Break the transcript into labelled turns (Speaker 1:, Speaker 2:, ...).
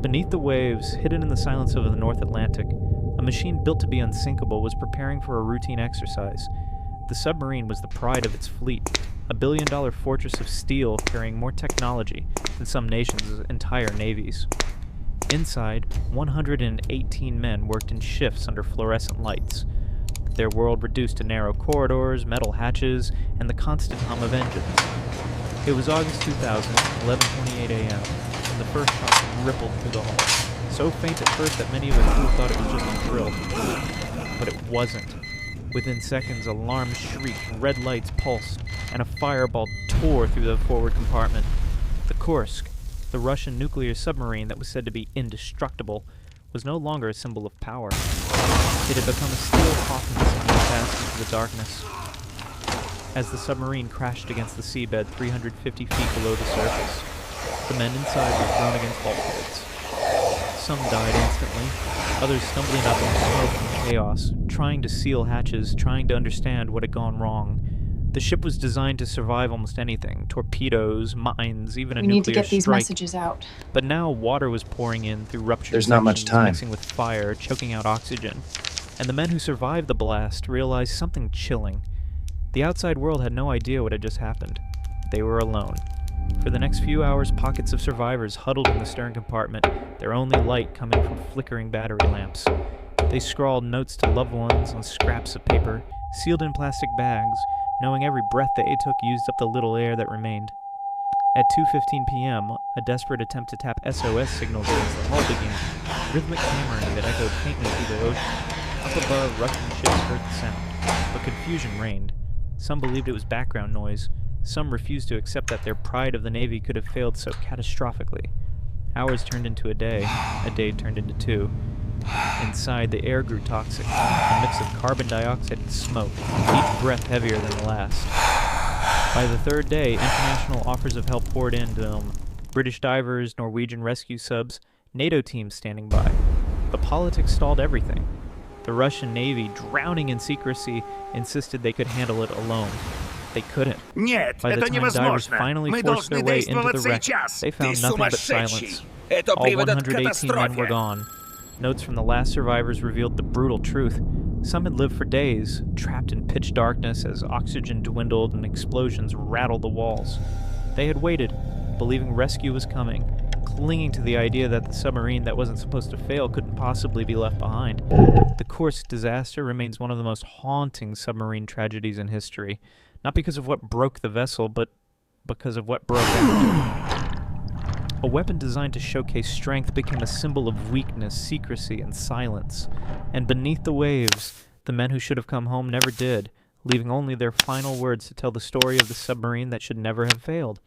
Speaker 1: Beneath the waves, hidden in the silence of the North Atlantic, a machine built to be unsinkable was preparing for a routine exercise. The submarine was the pride of its fleet, a billion-dollar fortress of steel carrying more technology than some nations' entire navies. Inside, 118 men worked in shifts under fluorescent lights, their world reduced to narrow corridors, metal hatches, and the constant hum of engines. It was August 2000, 11:28 a.m., and the first shock rippled through the hall, so faint at first that many of the crew thought it was just a drill. But it wasn't. Within seconds, alarms shrieked, red lights pulsed, and a fireball tore through the forward compartment. The Kursk, the Russian nuclear submarine that was said to be indestructible, was no longer a symbol of power. It had become a steel coffin sinking fast into the darkness. As the submarine crashed against the seabed 350 feet below the surface, the men inside were thrown against bulkheads. Some died instantly, others stumbling up in smoke and chaos, trying to seal hatches, trying to understand what had gone wrong. The ship was designed to survive almost anything: torpedoes, mines, even a nuclear strike.
Speaker 2: We need to get these messages out.
Speaker 1: But now water was pouring in through ruptured
Speaker 3: There's not much
Speaker 1: sections,
Speaker 3: time.
Speaker 1: mixing with fire, choking out oxygen. And the men who survived the blast realized something chilling. The outside world had no idea what had just happened. They were alone. For the next few hours, pockets of survivors huddled in the stern compartment, their only light coming from flickering battery lamps. They scrawled notes to loved ones on scraps of paper, sealed in plastic bags, knowing every breath they took used up the little air that remained. At 2:15 p.m., a desperate attempt to tap SOS signals against the hull began, rhythmic hammering that echoed faintly through the ocean. Up above, Russian ships heard the sound, but confusion reigned. Some believed it was background noise. Some refused to accept that their pride of the Navy could have failed so catastrophically. Hours turned into a day turned into two. Inside, the air grew toxic, a mix of carbon dioxide and smoke, each breath heavier than the last. By the third day, international offers of help poured in to them. British divers, Norwegian rescue subs, NATO teams standing by. But politics stalled everything. The Russian Navy, drowning in secrecy, insisted they could handle it alone. They couldn't.
Speaker 4: Нет,
Speaker 1: By the
Speaker 4: это
Speaker 1: time divers
Speaker 4: невозможно.
Speaker 1: finally
Speaker 4: Мы
Speaker 1: forced their
Speaker 4: должны
Speaker 1: way into
Speaker 4: действовать
Speaker 1: the wreck,
Speaker 4: сейчас.
Speaker 1: they found
Speaker 4: Ты
Speaker 1: nothing but
Speaker 4: сумасшедший.
Speaker 1: silence.
Speaker 4: Это
Speaker 1: All
Speaker 4: приведет к
Speaker 1: 118 men were
Speaker 4: катастрофе.
Speaker 1: gone. Notes from the last survivors revealed the brutal truth. Some had lived for days, trapped in pitch darkness as oxygen dwindled and explosions rattled the walls. They had waited, believing rescue was coming, clinging to the idea that the submarine that wasn't supposed to fail couldn't possibly be left behind. The Kursk disaster remains one of the most haunting submarine tragedies in history, not because of what broke the vessel, but because of what broke out. A weapon designed to showcase strength became a symbol of weakness, secrecy, and silence. And beneath the waves, the men who should have come home never did, leaving only their final words to tell the story of the submarine that should never have failed.